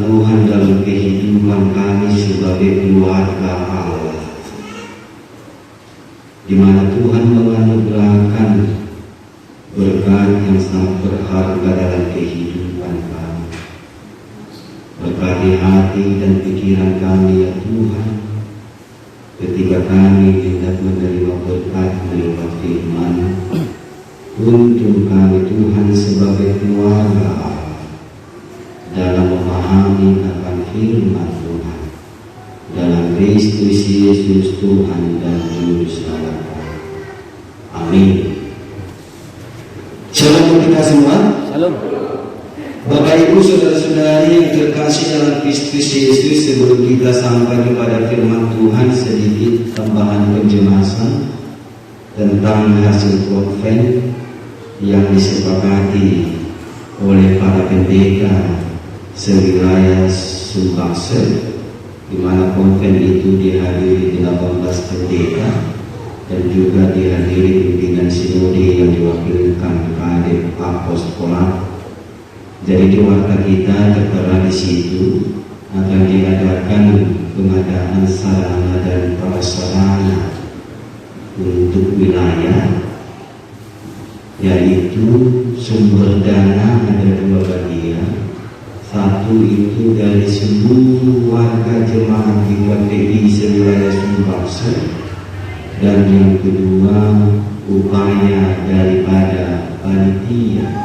Tuhan dalam kehidupan kami sebagai keluarga Allah, di mana Tuhan menganugerahkan berkat yang sangat berharga dalam kehidupan kami. Berkati hati dan pikiran kami ya Tuhan, ketika kami hendak menerima berkat lewat firman. Tuntun kami Tuhan sebagai keluarga Allah dalam memahami akan firman Tuhan, dalam Kristus Yesus Tuhan dan Juru Selamat kami. Amin. Shalom kita semua. Shalom. Bapak Ibu saudara-saudari yang terkasih dalam Kristus Yesus, sebelum kita sampai kepada firman Tuhan, sedikit tambahan penjelasan tentang hasil konven yang disepakati oleh para pendeta sewilayah Sumbangsel, di mana konven itu dihadiri 18 pendeta dan juga dihadiri pimpinan sinode yang diwakilkan Kadep Apostolat. Jadi di warta kita tertera di situ akan diadakan pengadaan sarana dan prasarana untuk wilayah, yaitu sumber dana ada 2 bagian. Satu itu dari seluruh warga jemaat di KPI sewilayah Sumbangsel, dan yang kedua upaya daripada panitia.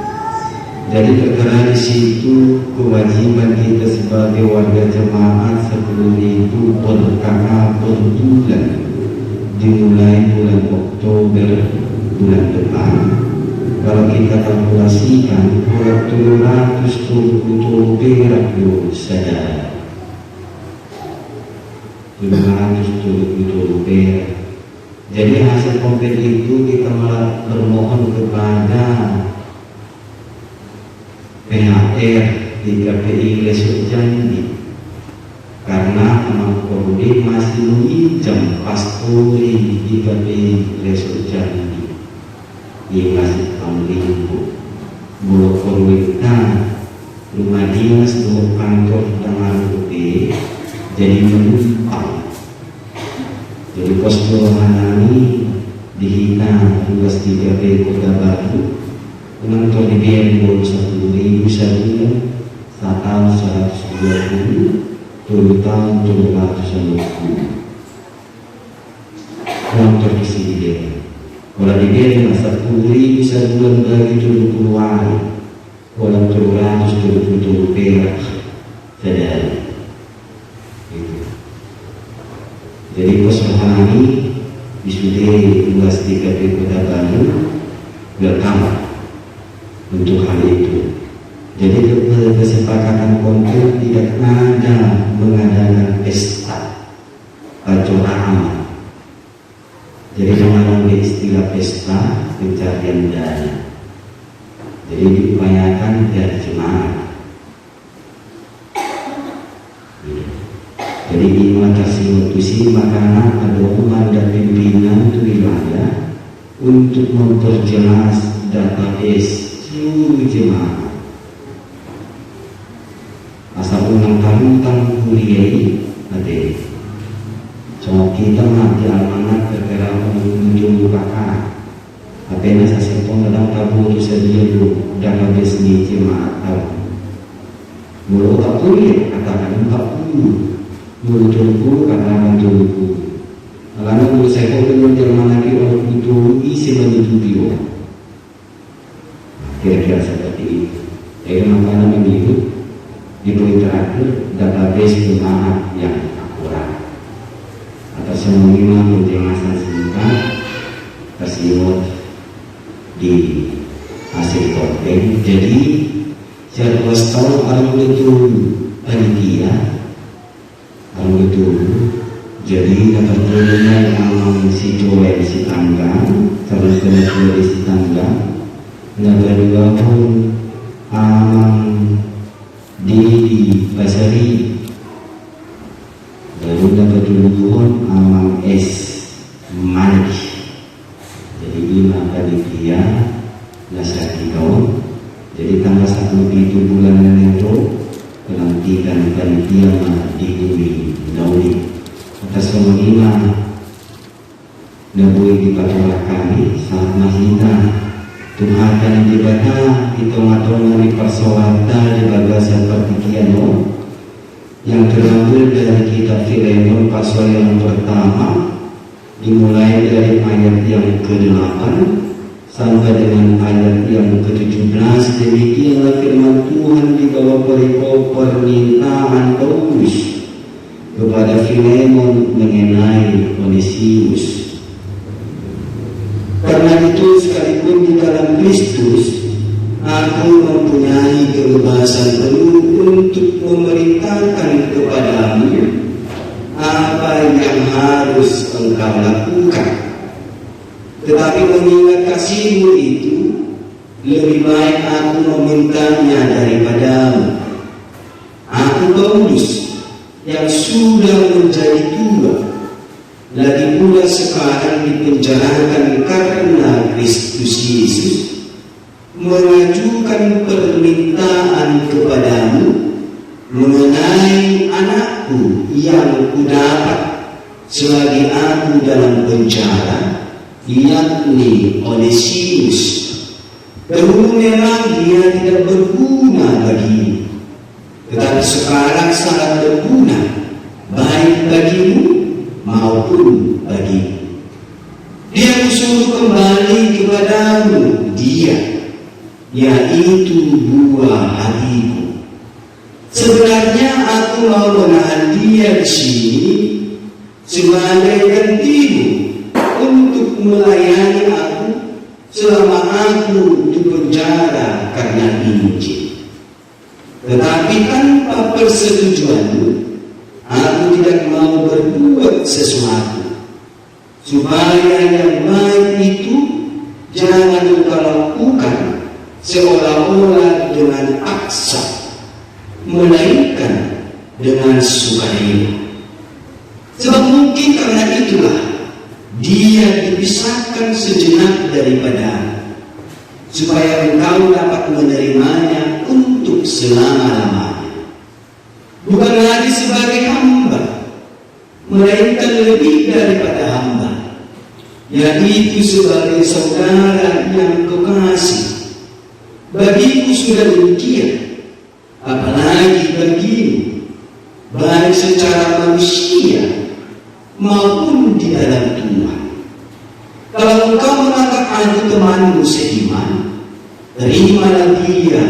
Jadi tertera di situ kewajiban kita sebagai warga jemaat sebelum itu berkala per bulan, dimulai bulan Oktober bulan depan. Kalau kita kalkulasikan 270 perak saja, 270 perak. Jadi hasil konven itu kita malah bermohon kepada PHR di KPI Lesuk Jambi, karena Imam Korudim masih meminjam pastori di KPI Lesuk Jambi di Masjid Tamlimbu, Bulog Korwita, rumah dinas untuk kantor Tangan Putih, jadi menumpang. Jadi pos rohani dihina tugas di KPI Kota Batu, menonton di biaya 1.000 sebulan, 1 tahun 120, 2 tahun 250. Menonton di sini dia. Kalau di biaya 1.000 sebulan bagi 70 hari, kalau 270 perak saudara. Jadi pos rohani disudai tugas di KPI Kota Batu bertambah untuk hal itu. Jadi kesepakatan konkret tidak ada mengadakan pesta pacoran. Jadi dengan istilah pesta pencarian dana. Jadi diupayakan dari jemaat. Jadi ini kasih mutusi makanan ada umat dan pimpinan wilayah untuk memperjelas database seluruh jemaat. Asal ulang tahun kuliah ada. So kita nanti amanat terkera menunjuk kakak. Apa yang saya sepon dalam tabung itu saja dulu database ni jemaat tahu. Mulu tak kuliah katakan 40. Mulu tunggu katakan 20. Karena mulu saya kau dengan Jerman lagi orang itu isi bagi video. Kira-kira seperti itu. Jadi makanya begitu di poin terakhir database jemaat yang akurat atas semua penjelasan singkat tersebut di hasil konten. Jadi jadwal setahun paling betul panitia paling betul. Jadi dapat turunnya yang si Joel si Tanggang, terus kedua di si Tanggang. Yang kedua pun di Basari, lalu dapat dulu pun S Mandi. Jadi 5 panitia Nasaki Kaum. Jadi tanggal 1 itu bulan itu pelantikan panitia di bumi nauli atas pemenima nabui di patulah kami saat mahita Tuhan dan ibadah hitung-hitungan di persawata di bagasan pertikian yang terambil dari kitab Filemon pasal yang pertama dimulai dari ayat yang ke-8 sampai dengan ayat yang ke-17. Demikianlah firman Tuhan di bawah perikop permintaan Paulus kepada Filemon mengenai Onesimus. Karena itu sekalipun di dalam Kristus aku mempunyai kebebasan penuh untuk memerintahkan kepadamu apa yang harus engkau lakukan. Tetapi mengingat kasihmu itu, lebih baik aku memintanya daripadamu. Aku Paulus yang sudah menjadi tua, lagi pula sekarang dipenjarakan karena Kristus Yesus, mengajukan permintaan kepadamu mengenai anakku yang kudapat selagi aku dalam penjara, yakni Onesimus. Dahulu memang dia tidak berguna bagimu, tetapi sekarang sangat berguna, baik bagimu maupun bagimu. Dia disuruh kembali kepadamu, dia, yaitu buah hatiku. Sebenarnya aku mau menahan dia di sini sebagai gantimu untuk melayani aku selama aku di penjara karena Injil. Tetapi tanpa persetujuanmu, aku tidak mau berbuat sesuatu supaya yang baik itu jangan engkau lakukan seolah-olah dengan paksa, melainkan dengan sukarela. Sebab mungkin karena itulah dia dipisahkan sejenak daripada, supaya engkau dapat menerimanya untuk selama-lamanya, bukan lagi sebagai hamba, melainkan lebih daripada hamba, yaitu sebagai saudara yang kekasih. Bagiku sudah demikian, apalagi bagimu, baik secara manusia maupun di dalam Tuhan. Kalau engkau menganggap aku temanmu seiman, terimalah dia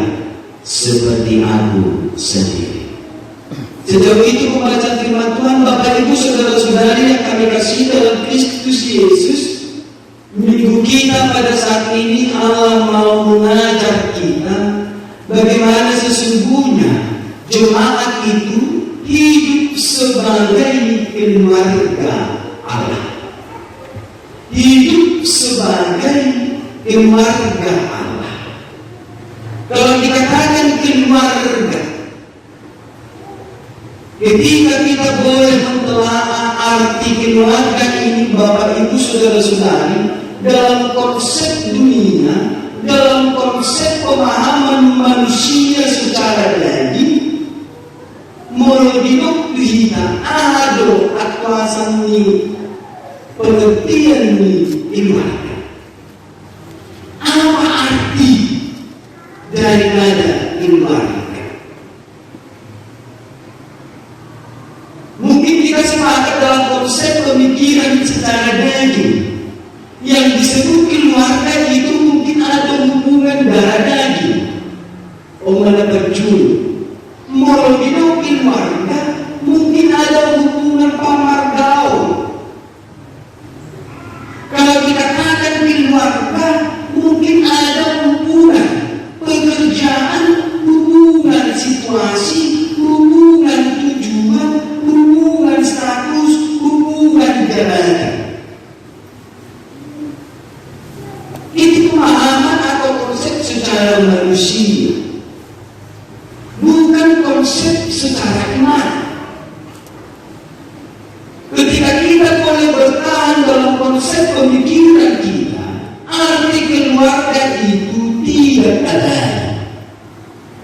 seperti aku sendiri. Sejauh itu membaca firman Tuhan, Bapak Ibu saudara-saudari yang kami kasih dalam Kristus Yesus, minggu kita pada saat ini Allah mau mengajar kita bagaimana sesungguhnya jemaat itu hidup sebagai keluarga Allah. Hidup sebagai keluarga Allah. Kalau dikatakan keluarga, ketika kita boleh mentelaah arti keluarga ini, Bapak Ibu saudara-saudari, dalam konsep dunia, dalam konsep pemahaman manusia secara daging, molodinok kita ado atwasan ni pengertian ni keluarga. Apa arti daripada keluarga? Mungkin kita sepakat dalam konsep pemikiran secara daging, yang disebut keluarga itu mungkin ada hubungan darah daging. Mana berjul molodinok keluarga mungkin ada hubungan pamargau. Kalau dikatakan keluarga mungkin ada hubungan pekerjaan, hubungan situasi, hubungan tujuan, hubungan status, hubungan jabatan. Itu pemahaman atau konsep secara manusia.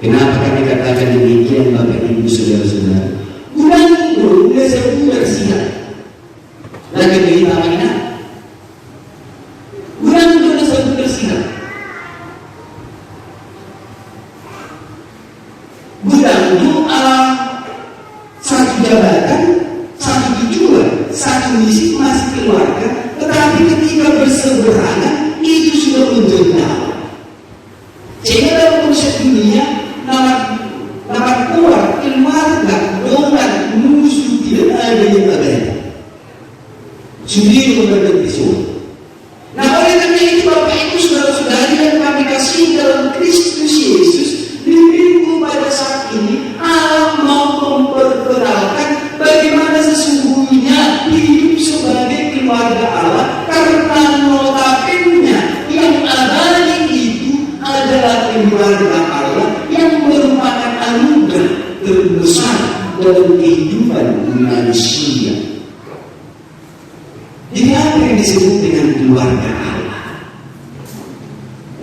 Kenapa kami katakan demikian, Bapak Ibu Saudara-saudara? Kurang dulu, udah siap. Lagi berita mana? Kurang dulu udah siap. Kurang doa, satu jabatan, satu tujuan, satu misi masih keluarga, tetapi ketika berseberangan itu sudah menjadi. Sehingga dalam konsep dunia, nama kuat, keluarga, dongan, musuh tidak ada yang abadi. Sendiri berbeda semua. Nah, oleh karena itu Bapak Ibu Saudara-saudari yang kami kasih dalam Kristus Yesus, di minggu pada saat ini Allah mau memperkenalkan bagaimana sesungguhnya hidup sebagai keluarga Allah, karena notabene yang abadi itu adalah keluarga Allah yang merupakan anugerah terbesar dalam kehidupan manusia. Jadi apa yang disebut dengan keluarga Allah?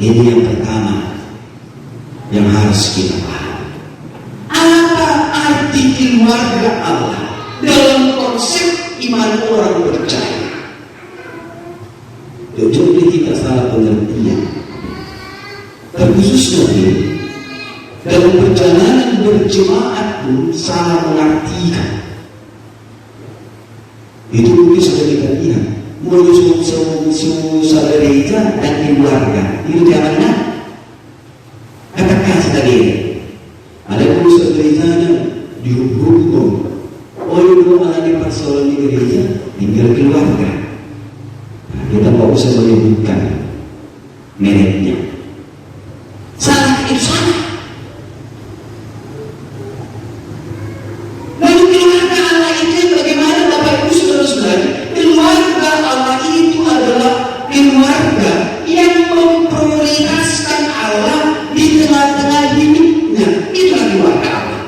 Ini yang pertama yang harus kita paham. Apa arti keluarga Allah dalam konsep iman orang percaya? Jadi kita salah pengertian. Terkhusus lagi dalam perjalanan berjemaat pun salah mengartikan. Itu mungkin sudah kita lihat. Mulut saudara dan keluarga itu jangan katakan tadi. Ada mulut saudara dihukum. Oh itu malah di persoalan di gereja tinggal keluarga. Nah, kita mau usah menyebutkan mereknya. Salah itu salah. Lalu keluarga Allah itu bagaimana Bapak Ibu Saudara-saudari? Keluarga Allah itu adalah keluarga yang memprioritaskan Allah di tengah-tengah hidupnya. Itulah keluarga Allah.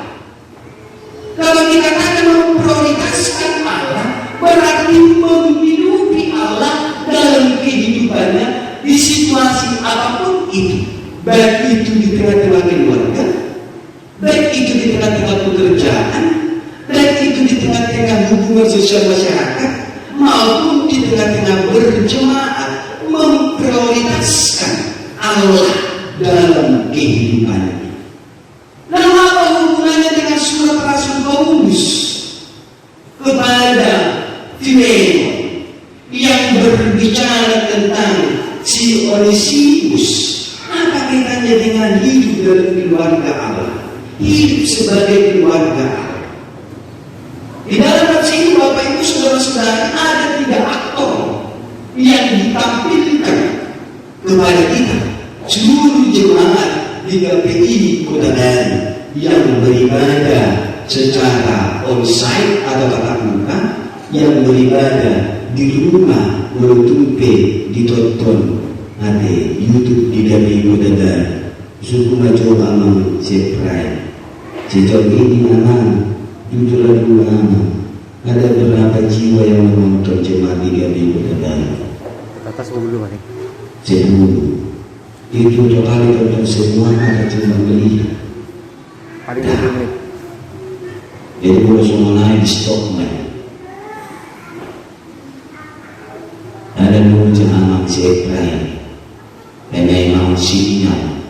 Kalau dikatakan memprioritaskan Allah, berarti menghidupi Allah dalam kehidupannya di situasi apapun itu. Baik itu di tengah-tengah keluarga, baik itu di tengah-tengah pekerjaan, baik itu di tengah-tengah hubungan sosial masyarakat, maupun di tengah-tengah berjemaat, memprioritaskan Allah dalam kehidupannya. Lalu apa hubungannya dengan surat Rasul Paulus kepada Filemon yang berbicara tentang si Onesimus? Apa kaitannya dengan hidup dalam keluarga Allah? Hidup sebagai keluarga Allah. Di dalam nafsu ini Bapak Ibu Saudara-saudara ada 3 aktor yang ditampilkan kepada kita seluruh jemaat di GPI Kota Bali yang beribadah secara onsite atau tatap muka, yang beribadah di rumah menutupi ditonton ada YouTube di dari Kota suku macoba mang seprai sejauh ini anak jujur lagu ada berapa jiwa yang menonton jemaat di dari Kota atas 10 hari 10 itu total tonton semua ada cuma melihat hari 20 menit. Jadi kalau semua naik di stop naik ada muncul anak seprai hanya yang sinyal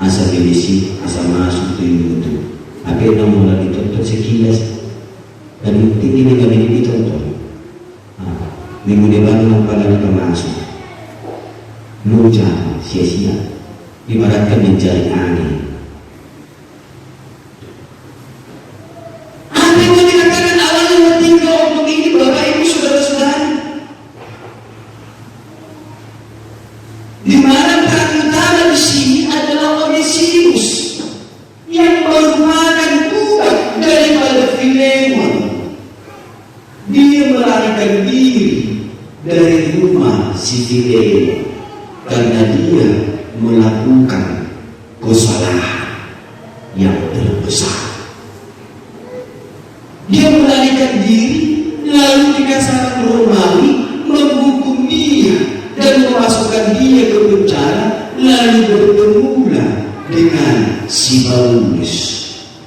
asal bilisi asal masuk ke YouTube. Apa yang mulai ditonton sekilas dan tinggi dengan ini ditonton. Minggu depan pada kita masuk. Lu jangan sia-sia. Ibaratkan mencari angin. Apa yang dikatakan Allah yang tinggal untuk ini Bapak Ibu Saudara-saudara? Di mana peran utama di sini adalah Onesimus yang merupakan budak daripada Filemon. Dia melarikan diri dari rumah si Filemon karena dia melakukan kesalahan yang terbesar. Dia melarikan diri lalu dikasih Romawi menghukum dia dan memasukkan dia ke penjara, lalu bertemulah dengan si Paulus.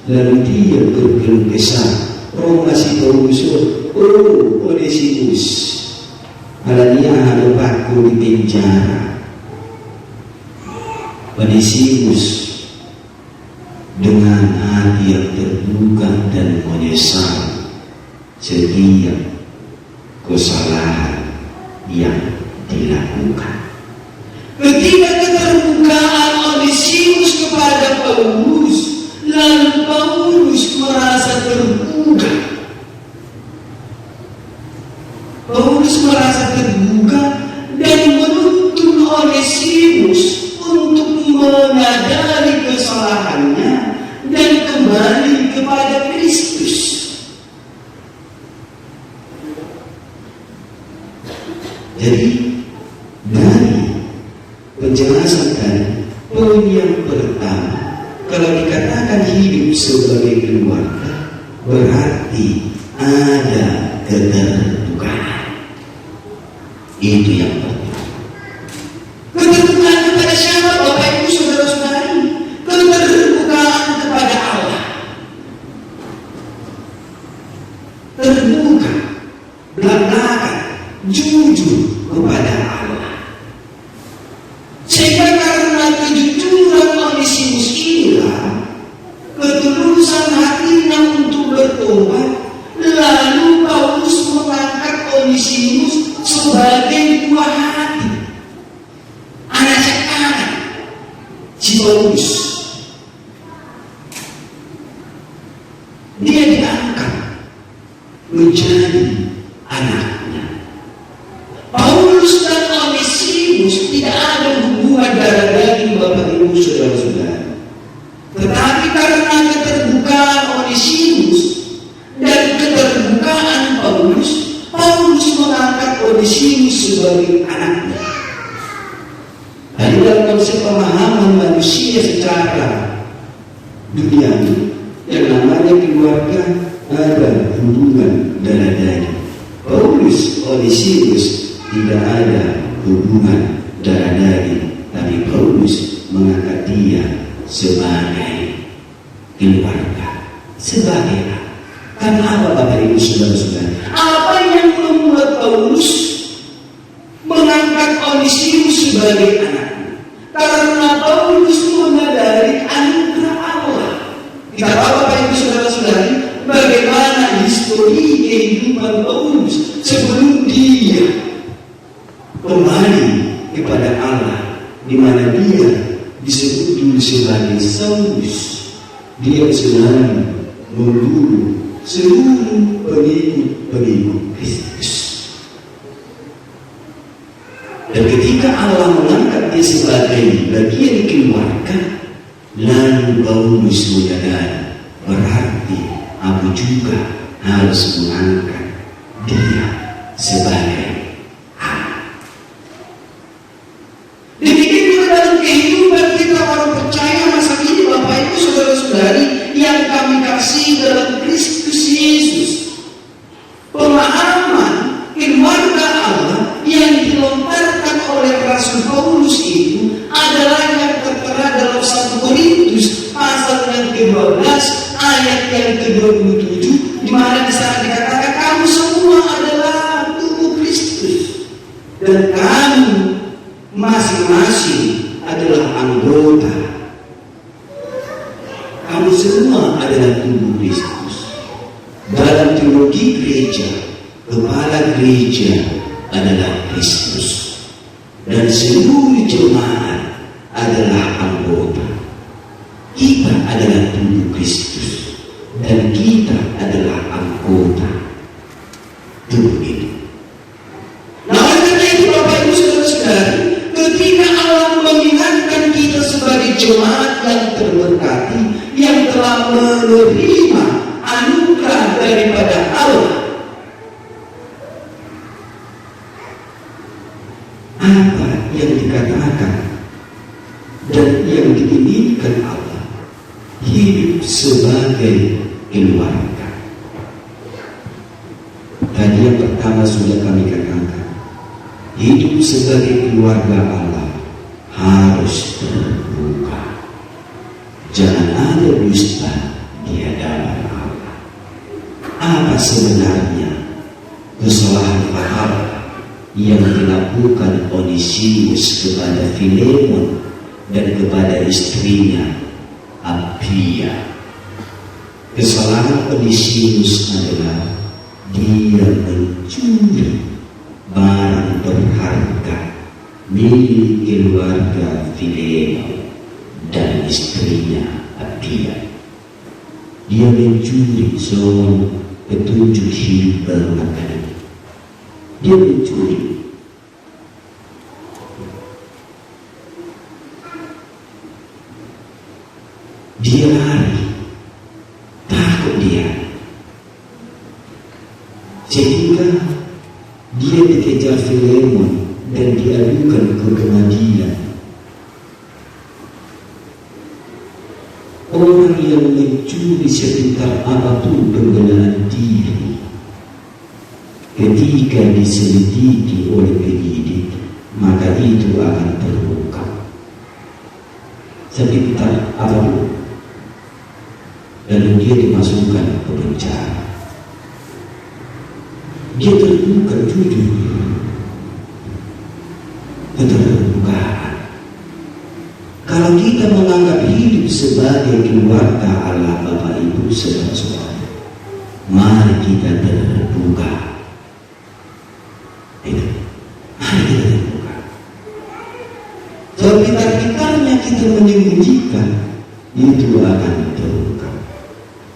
Lalu dia berkeluh kesah. Roma si Paulus, oh Onesimus, alania hadapanku di penjara. Onesimus dengan hati yang terbuka dan menyesal setiap kesalahan yang dilakukan. Ketika keterbukaan Onesimus kepada Paulus, lalu Paulus merasa terbuka. Paulus merasa terbuka dan menuntun Onesimus untuk menyadari kesalahannya dan kembali kepada Kristus. Jadi dari penjelasan tadi, poin yang pertama, kalau dikatakan hidup sebagai keluarga, berarti ada keterbukaan. Itu yang pertama. Keterbukaan kepada siapa, Bapak Ibu Saudara-saudari? Keterbukaan kepada Allah. Terbuka, belak-belakan, jujur kepada Allah. Sehingga karena kejujuran Onesimus inilah, ketulusan hatinya untuk bertobat, lalu Paulus mengangkat Onesimus sebagai buah hati, anak sekarang si Paulus. Dia diangkat menjadi anaknya. Paulus dan Onesimus tidak ada hubungan darah daging, Bapak Ibu Saudara-saudara. Tetapi karena keterbukaan Onesimus dan keterbukaan Paulus, Paulus mengangkat Onesimus sebagai anaknya. Tadi dalam konsep pemahaman manusia secara duniawi, yang namanya keluarga ada hubungan darah daging. Paulus, Onesimus tidak ada hubungan darah daging, tapi Paulus mengangkat dia sebagai keluarga, sebagai anak. Karena apa, Bapak Ibu Saudara-saudara? Apa yang membuat Paulus mengangkat Onesimus sebagai anaknya? Karena Paulus menyadari anugerah Allah. Kita tahu, Bapak Ibu Saudara-saudari, bagaimana histori kehidupan Paulus sebelum dia kembali kepada Allah, di mana dia disebut dulu sebagai Saulus. Dia selalu membunuh seluruh pengikut Kristus. Dan ketika Allah mengangkat dia sebagai bagian keluarga, lalu Paulus menyadari berarti aku juga harus mengangkat dia sebagai anak. Demikian juga dalam kehidupan kita orang percaya masa kini, Bapak Ibu Saudara-saudari yang kami kasih dalam Kristus Yesus. Pemahaman keluarga Allah yang dilontarkan oleh Rasul Paulus itu adalah yang tertera dalam 1 Korintus pasal yang ke-12 ayat yang ke-27, di mana di sana dikatakan kamu semua adalah tubuh Kristus dan kamu masing-masing adalah anggota. Kamu semua adalah tubuh Kristus. Dalam teologi gereja, kepala gereja adalah Kristus dan seluruh jemaat adalah anggota. Kita adalah tubuh Kristus dan kita adalah anggota tubuh itu. Nah, oleh karena itu Bapak Ibu Saudara-saudari, ketika Allah mengingatkan kita sebagai jemaat yang terberkati, yang telah menerima anugerah daripada Allah, apa yang dikatakan dan yang diinginkan Allah, hidup sebagai keluarga. Tadi yang pertama sudah kami katakan, hidup sebagai keluarga Allah harus terbuka. Jangan ada dusta di apa sebenarnya kesalahan fatal yang dilakukan Onesimus kepada Filemon dan kepada istrinya Apphia. Kesalahan Onesimus adalah dia mencuri barang berharga milik keluarga Filemon dan istrinya Apphia. Dia mencuri soal petunjuk hidup baru akan. Dia mencuri. Dia lari, takut dia, sehingga dia dikejar Filemon dan diadukan ke pengadilan. Orang yang mencuri sepintar apapun pembelaan diri, ketika diselidiki oleh penyidik, maka itu akan terungkap. Sepintar apapun, lalu dia dimasukkan ke penjara. Dia terbuka jujur, keterbukaan. Kalau kita menganggap hidup sebagai keluarga Allah Bapa Ibu Saudara-saudara, mari kita terbuka. Mari kita terbuka. Sekitar-kitarnya kita menyembunyikan, itu akan terbuka.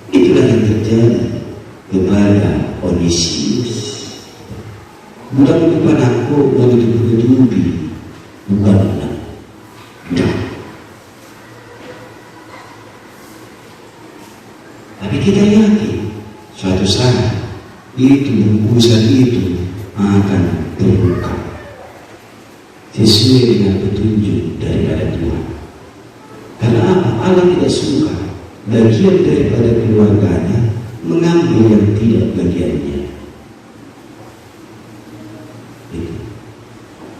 Itulah yang terjadi kepada Onesimus. Budak bukan aku menutup-nutupi, bukan benar. Tapi kita yakin suatu saat itu bungkusan itu akan terbuka sesuai dengan petunjuk daripada Tuhan. Karena apa? Allah tidak suka bagian daripada keluarganya mengambil yang tidak bagiannya.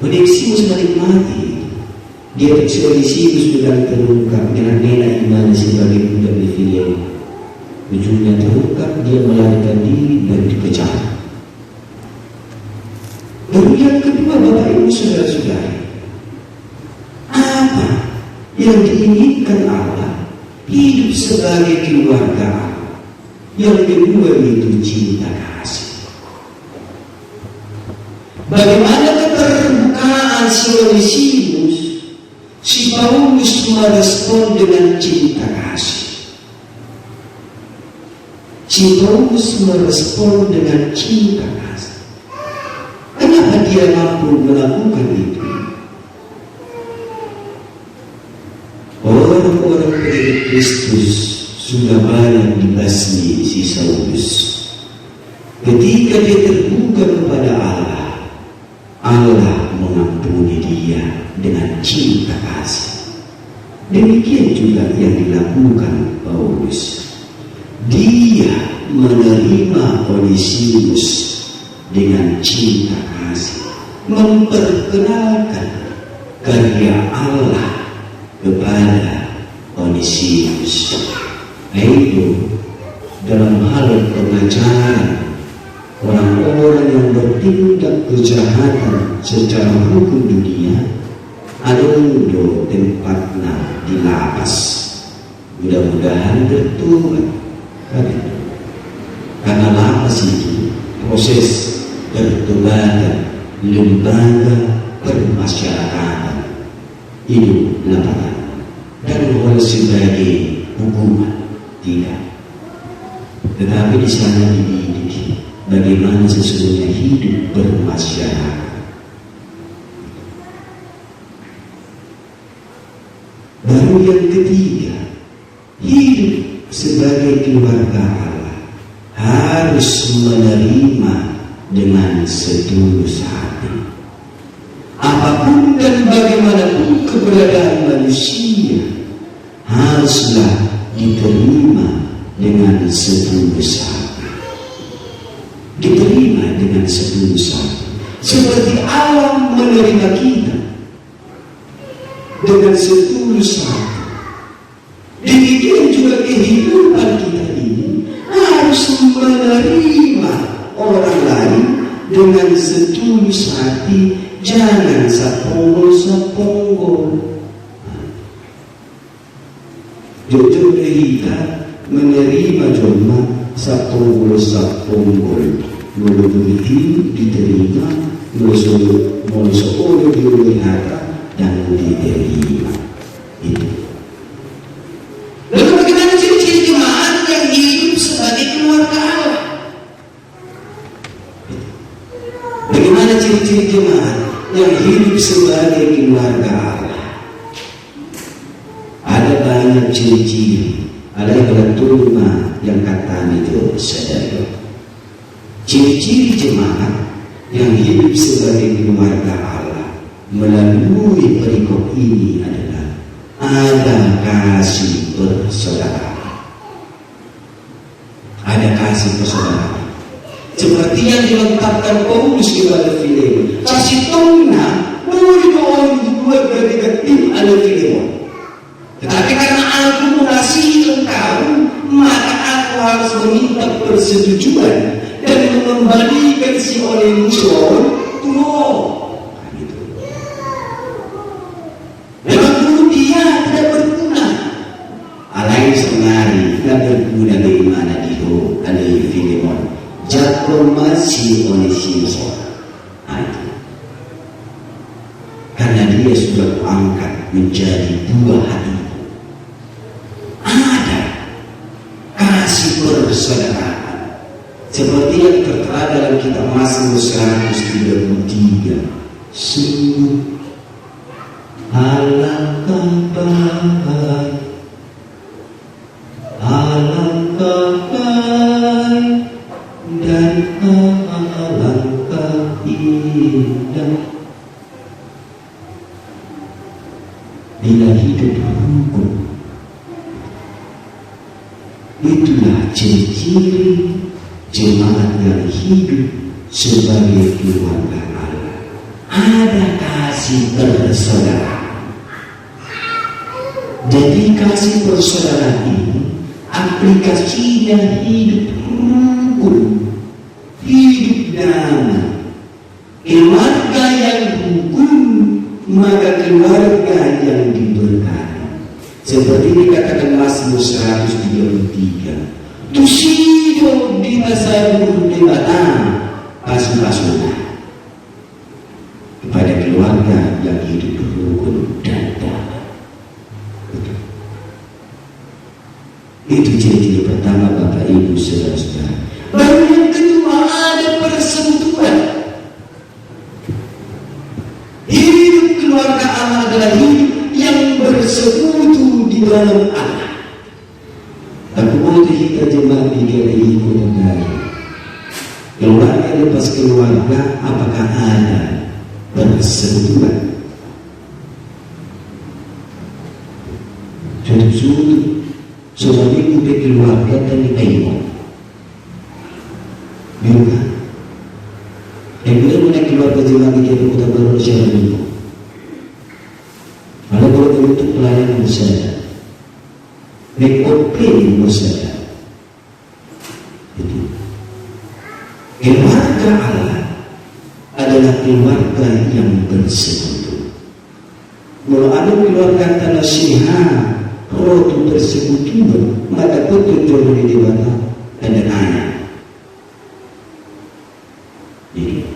Onesimus menikmati. Dia Onesimus sudah terungkap dengan nilai iman sebagai budak di Filemon. Ujungnya terungkap, dia melarikan diri dan dipecat. Lalu yang kedua, Bapak Ibu Saudara-saudara, apa yang diinginkan Allah? Hidup sebagai keluarga Allah. Yang kedua itu cinta kasih. Bagaimana keterbukaan si Onesimus, si Paulus merespon dengan cinta kasih. Si Paulus merespon dengan cinta kasih. Kenapa dia mampu melakukan itu? Orang-orang pengikut Kristus sudah banyak dibasmi si Saulus. Ketika dia terbuka kepada Allah, Allah mengampuni dia dengan cinta kasih. Demikian juga yang dilakukan Paulus. Dia menerima Onesimus dengan cinta kasih, memperkenalkan karya Allah kepada Onesimus. Itu dalam hal pengajaran orang-orang yang bertindak kejahatan secara hukum dunia, ada tempatnya di lapas. Mudah-mudahan bertobat. Karena lapas itu proses pertobatan, lembaga permasyarakatan, hidup lapangan, dan bukan sebagai hukuman, tidak. Tetapi di sana dididik bagaimana sesungguhnya hidup bermasyarakat. Baru yang ketiga, hidup sebagai keluarga Allah harus menerima dengan setulus hati. Apapun dan bagaimanapun keberadaan manusia haruslah diterima dengan setulus hati. Diterima dengan setulus hati. Seperti Allah menerima kita dengan setulus hati. Demikian juga kehidupan kita ini harus menerima menerima orang lain dengan setulus hati, jangan saponggol-saponggol. Jujur kita menerima cuma saponggol-saponggol, melebihi diterima, melebihi dilihat dan diterima. Itu. Lalu bagaimana ciri-ciri jemaat yang hidup sebagai keluarga Allah? Bagaimana ciri-ciri jemaat yang hidup sebagai keluarga Allah? Ada banyak ciri-ciri. Ada yang turma yang kata itu saudara. Ciri-ciri jemaat yang hidup sebagai keluarga Allah melalui perikop ini adalah ada kasih persaudaraan. Ada kasih persaudaraan. Seperti yang dilengkapkan Paulus kepada Filemon. Kasih tongna boleh orang dibuat dari tim ada Filemon. Tetapi karena aku mengasihi engkau, maka aku harus meminta persetujuan dan mengembalikan si oleh musuh tuh. Gitu. Memang dulu dia tidak berguna. Alai senari tidak berguna dari mana itu ada Filemon. Jatuh masih oleh Simpson. Karena dia sudah kuangkat menjadi buah hati. Ada kasih persaudaraan seperti yang tertera dalam kitab Mazmur 133. Sungguh alangkah baik, alangkah baik dan alangkah indah bila hidup rukun. Itulah ciri-ciri jemaat yang hidup sebagai keluarga Allah. Ada kasih persaudaraan. Jadi kasih persaudaraan ini aplikasinya hidup rukun, hidup damai. Keluarga yang rukun, maka keluarga yang diberkati. Seperti dikatakan Mazmur 133. Tusido di tasawur di batang pasu-pasunya kepada keluarga yang hidup rukun dan damai. Itu ciri-ciri pertama Bapak Ibu saudara-saudara. Lalu yang kedua ada persekutuan. Hidup keluarga Allah adalah hidup yang bersekutu di dalam Allah. Aku mau kita jemaat di GRI Kota Baru. Keluarga lepas keluarga, apakah ada persekutuan? Suatu sebagai udah keluarga dan diterima. Bila dan bila mana keluarga jemaat di GRI Kota Baru secara dulu. Kalau untuk pelayanan saya Rekopen saya itu keluarga Allah adalah keluarga yang bersekutu. Kalau ada keluarga tanah syihah roh itu bersekutu, maka betul di mana ada anak. Jadi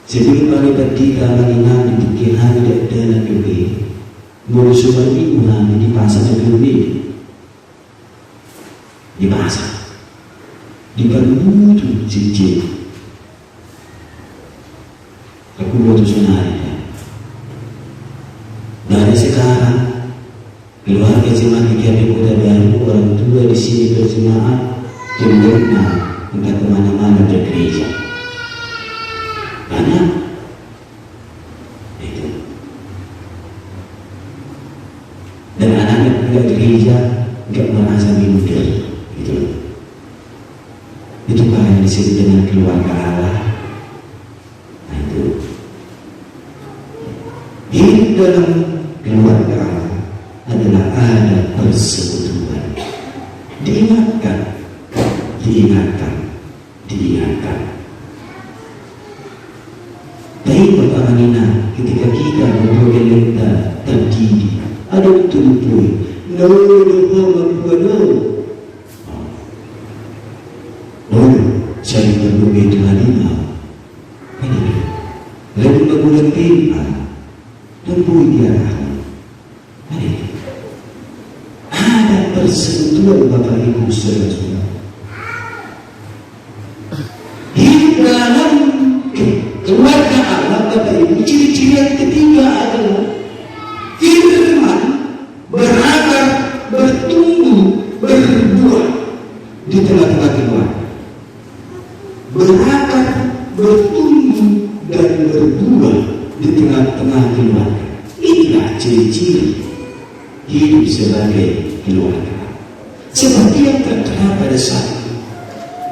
sebelum kami bertiga lagi nabi dikira tidak ada lebih. Musuhan ibu kami dipasang lebih dipasang diperlutu cincin. Aku butuh sunai. Dari sekarang keluarga jemaat di GRI Kota Baru, orang tua di sini berjemaat kemudian entah kemana-mana ke gereja. Karena dan anak-anak juga gereja tidak merasa minder, gitu. Itu karena disebut dengan keluarga Allah. Nah itu hidup dalam keluarga Allah adalah ada persekutuan. Diingatkan diingatkan. Tapi Bapak Anina, ketika kita bergelenda terdidik, ada betul-betul saya berbeda dengan Anina. Lalu berbulan timah dan bui diarahkan. Ada persentuhan Bapak Ibu saudara-saudara. Hidup dalam keluarga Allah Bapak Ibu, ciri-ciri yang ketiga adalah firman berakar, bertumbuh, berbuah di tengah-tengah keluarga. Berakar, bertumbuh, dan berbuah di tengah-tengah keluarga. Inilah ciri-ciri hidup sebagai keluarga. Seperti yang tertera pada saat itu.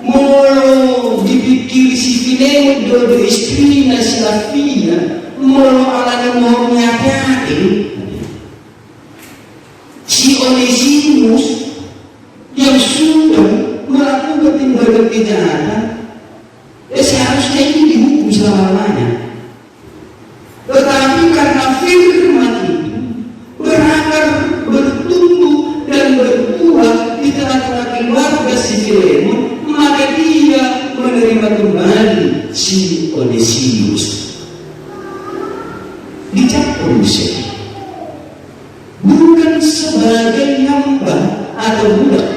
Molo dipikir si Filemon dodo istrinya si Lafia, molo alana mau nyakati si Onesimus yang sudah melakukan tindakan kejahatan, seharusnya ini dihukum selama-lamanya. Tetapi karena firman itu berakar, bertumbuh, dan berbuah di tengah-tengah keluarga si Filemon, maka dia menerima kembali si Onesimus. Dicampur Yusuf bukan sebagai hamba atau budak,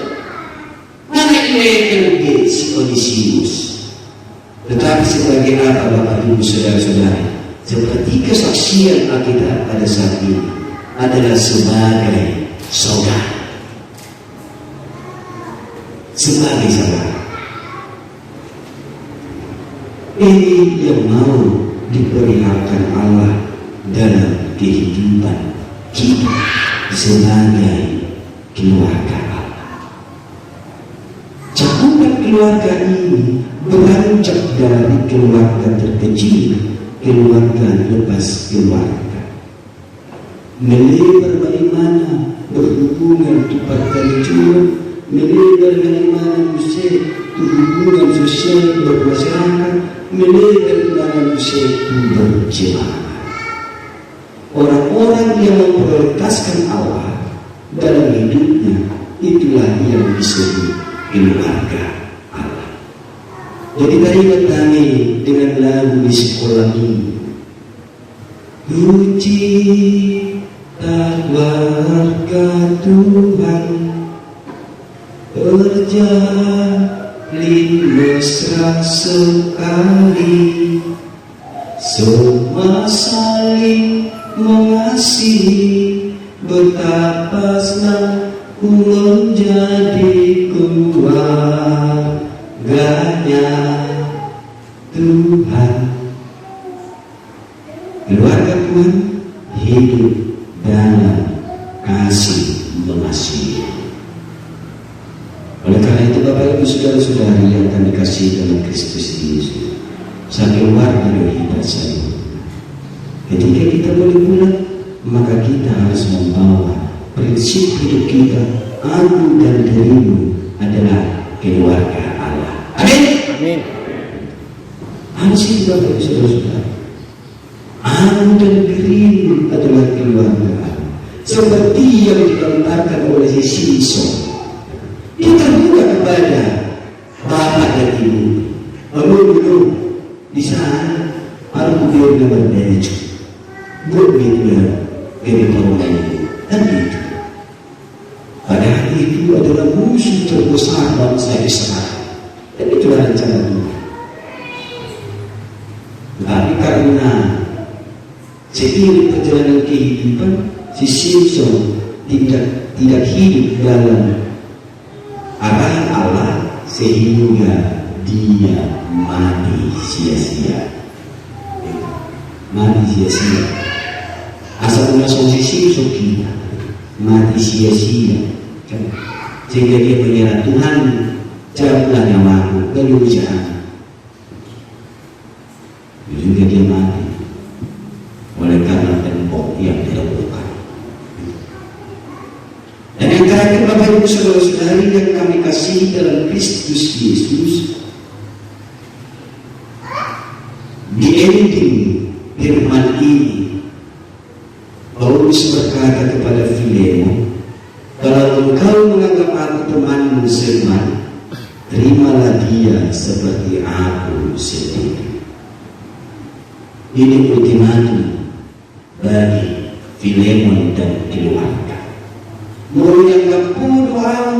anak ilegal si Onesimus, tetapi sebagai apa Bapak Ibu saudara-saudara? Seperti kesaksian Alkitab pada saat ini adalah sebagai saudara, sebagai saudara. Ini yang mau diperlihatkan Allah dalam kehidupan kita sebagai keluarga Allah. Cakupan keluarga ini beranjak dari keluarga terkecil, keluarga lepas keluarga, melebar bagaimana berhubungan tupar kalicuan, melebar bagaimana Yusuf hubungan sosial bermasyarakat, melebar bagaimana Yusuf berjemaah. Orang-orang yang memprioritaskan Allah dalam hidupnya, itulah yang disebut keluarga Allah. Jadi teringat kami dengan lagu di sekolah ini. Puji keluarga Tuhan, berjalin mesra sekali, semua saling mengasihi, betapa senang ku menjadi keluarganya Tuhan. Keluarga Tuhan hidup dalam kasih mengasihi. Oleh karena itu Bapak Ibu saudara-saudari yang kami kasih dalam Kristus Yesus, satu keluarga dari hidup saya. Ketika kita boleh pulang, maka kita harus membawa prinsip hidup kita. Aku dan dirimu adalah keluarga Allah. Amin. Amin. Harus itu Bapak Ibu saudara-saudara. Aku dan dirimu adalah keluarga Allah. Seperti yang digambarkan oleh si Simpson. Dia terbuka kepada bapak dan ibu. Lalu di sana aku biar berdaya. Berbeda dari orang itu dan itu. Pada hari itu adalah musuh terbesar bangsa Israel, dan itulah rencana Tuhan. Tapi karena seiring perjalanan kehidupan, si Simpson tidak hidup dalam arahan Allah, sehingga dia mati sia-sia. Mati sia-sia. Asal langsung sisi kita mati sia-sia, sehingga dia menyerah Tuhan, cabutlah nyawaku, lalu jangan. Juga dia mati oleh karena tembok yang dilakukan. Dan yang terakhir Bapak Ibu saudara-saudari yang kami kasih dalam Kristus Yesus, Di ending firman ini, Paulus berkata kepada Filemon, kalau engkau menganggap aku temanmu seiman, terimalah dia seperti aku sendiri. Ini ultimatum bagi Filemon dan keluarga. Mau yang kapuno ang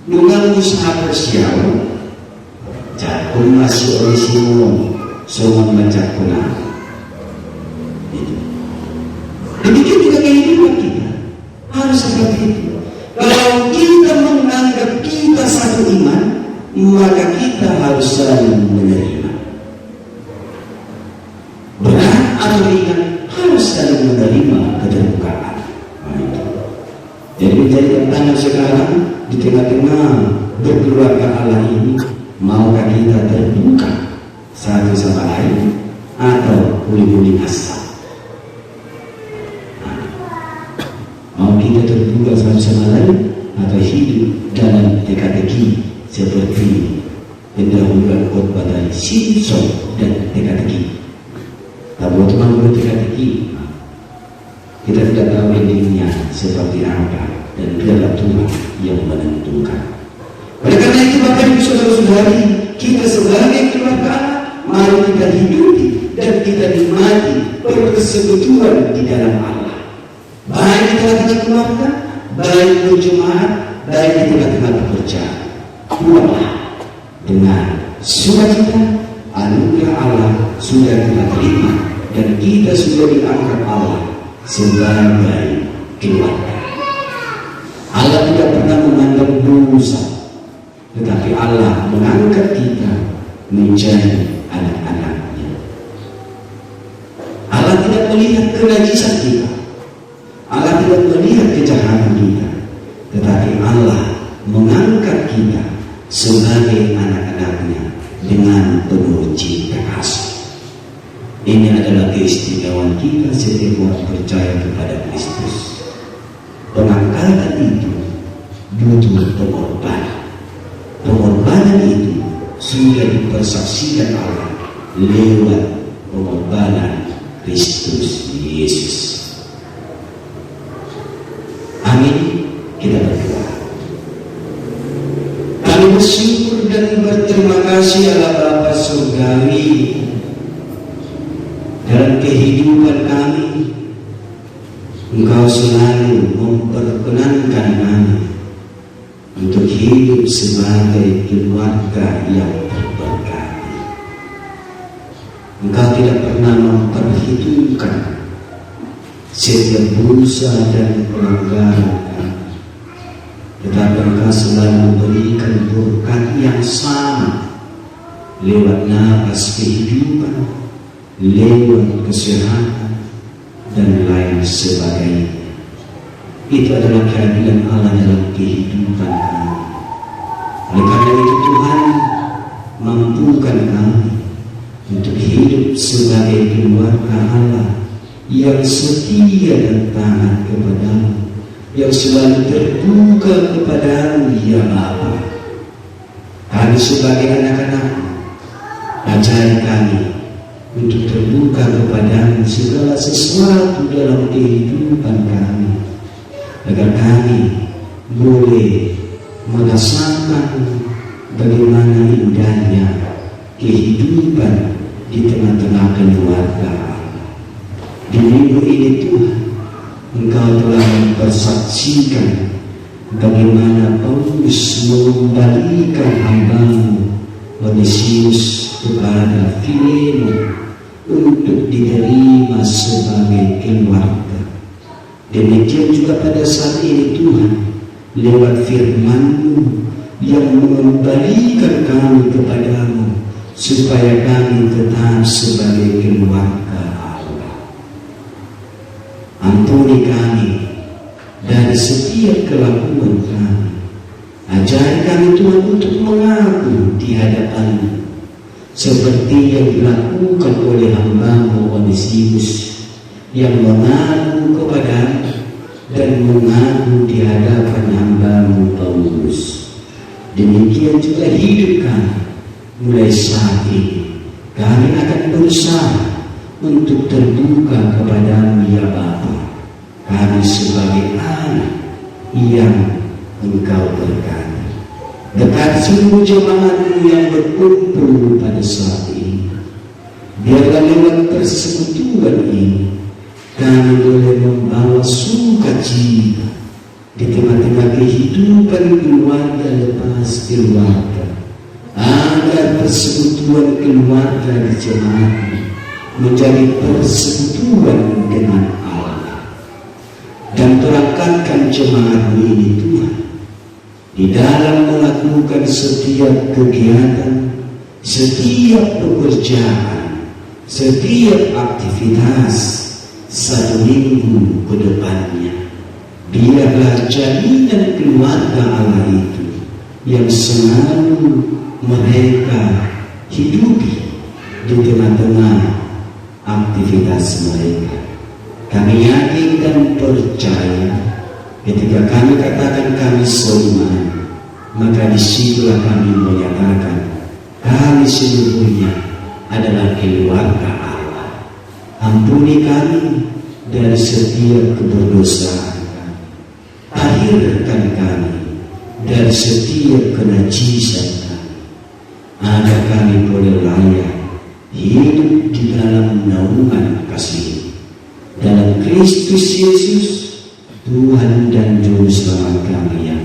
nungang sahabat siyaw, jakong masuk orisinong sumang macakunan. Demikian juga kehidupan kita harus seperti itu. Kalau kita menganggap kita satu iman, maka kita harus saling menerima. Berat atau ringan, harus saling menerima keterbukaan. Jadi menjadi tantangan sekarang di tengah-tengah berkeluarga Allah ini, maukah kita terbuka satu sama lain atau uling-uling asap? Mau kita terbuka satu sama lain atau hidup dalam teka-teki seperti pendahuluan khotbah dari Simpson dan teka-teki. Tapi teman berteka-teki, kita tidak tahu endingnya seperti apa, dan biarlah Tuhan yang menentukan. Oleh karena itu, Bapak Ibu Saudara-saudari, kita sebagai keluarga, mari kita hidupi dan kita nikmati persekutuan di dalam Allah. Baik di tengah-tengah keluarga, baik berjemaat, baik di tengah-tengah pekerjaan. Buatlah dengan sukacita, anugerah Allah sudah kita terima dan kita sudah diangkat Allah sebagai keluarga. Allah tidak pernah memandang dosa, tetapi Allah mengangkat kita menjadi anak-anaknya. Allah tidak melihat kenajisan kita, Allah tidak melihat kejahatan kita, tetapi Allah mengangkat kita sebagai anak-anaknya dengan penuh cinta kasih. Ini adalah keistimewaan kita setiap orang percaya kepada Kristus. Pengangkatan itu butuh pengorbanan. Pengorbanan itu sudah dipersaksikan Allah lewat pengorbanan Kristus Yesus. Amin. Kita berdoa. Kami bersyukur dan berterima kasih Allah Bapa Surgawi. Dalam kehidupan kami, Engkau selalu memperkenankan kami untuk hidup sebagai keluarga yang terberkati. Engkau tidak pernah memperhitungkan setiap dosa dan pelanggaran kami, tetapi Engkau selalu memberikan berkat yang sama lewat nafas kehidupan, lewat kesehatan dan lain sebagainya. Itu adalah kehadiran Allah dalam kehidupan kami. Oleh karena itu Tuhan mampukan kami untuk hidup sebagai keluarga Allah yang setia dan taat kepadamu, yang selalu terbuka kepadamu ya Bapa. Kami sebagai anak-anak, ajari kami untuk terbuka kepadamu segala sesuatu dalam kehidupan kami, agar kami boleh merasakan bagaimana indahnya kehidupan di tengah-tengah keluarga. Di minggu ini Tuhan, Engkau telah mempersaksikan bagaimana Paulus mengembalikan hamba-Mu Onesimus kepada Filemon untuk diterima sebagai keluarga. Demikian juga pada saat ini Tuhan, lewat firman-Mu yang mengembalikan kami kepadamu, supaya kami tetap sebagai keluarga Allah. Ampuni kami dari setiap kelakuan kami. Ajari kami Tuhan untuk mengaku di hadapan-Mu, seperti yang dilakukan oleh hamba-Mu Onesimus, yang mengaku kepada-Mu dan mengaku di hadapan hamba-Mu Paulus. Demikian juga hidup kami mulai saat ini. Kami akan berusaha untuk terbuka kepada-Mu ya Bapa. Kami sebagai anak yang Engkau berkati. Dekat seluruh jemaat-Mu yang berkumpul pada saat ini. Biarlah lewat persekutuan ini kami boleh membawa sukacita di tengah-tengah kehidupan keluarga lepas keluarga, agar persekutuan keluarga di jemaat menjadi persekutuan dengan Allah. Dan perangkatkan jemaat ini Tuhan di dalam melakukan setiap kegiatan, setiap pekerjaan, setiap aktivitas satu minggu ke depannya. Biarlah jalinan keluarga Allah itu yang selalu mereka hidupi di tengah-tengah aktivitas mereka. Kami yakin dan percaya ketika kami katakan kami seiman, maka disitulah kami menyatakan kami seluruhnya adalah keluarga Allah. Ampuni kami dari setiap kedosaan kami. Akhirkan kami dari setiap kenajisan kami, agar kami boleh layak hidup di dalam naungan kasih dalam Kristus Yesus, Tuhan dan Juru Selamat kami yang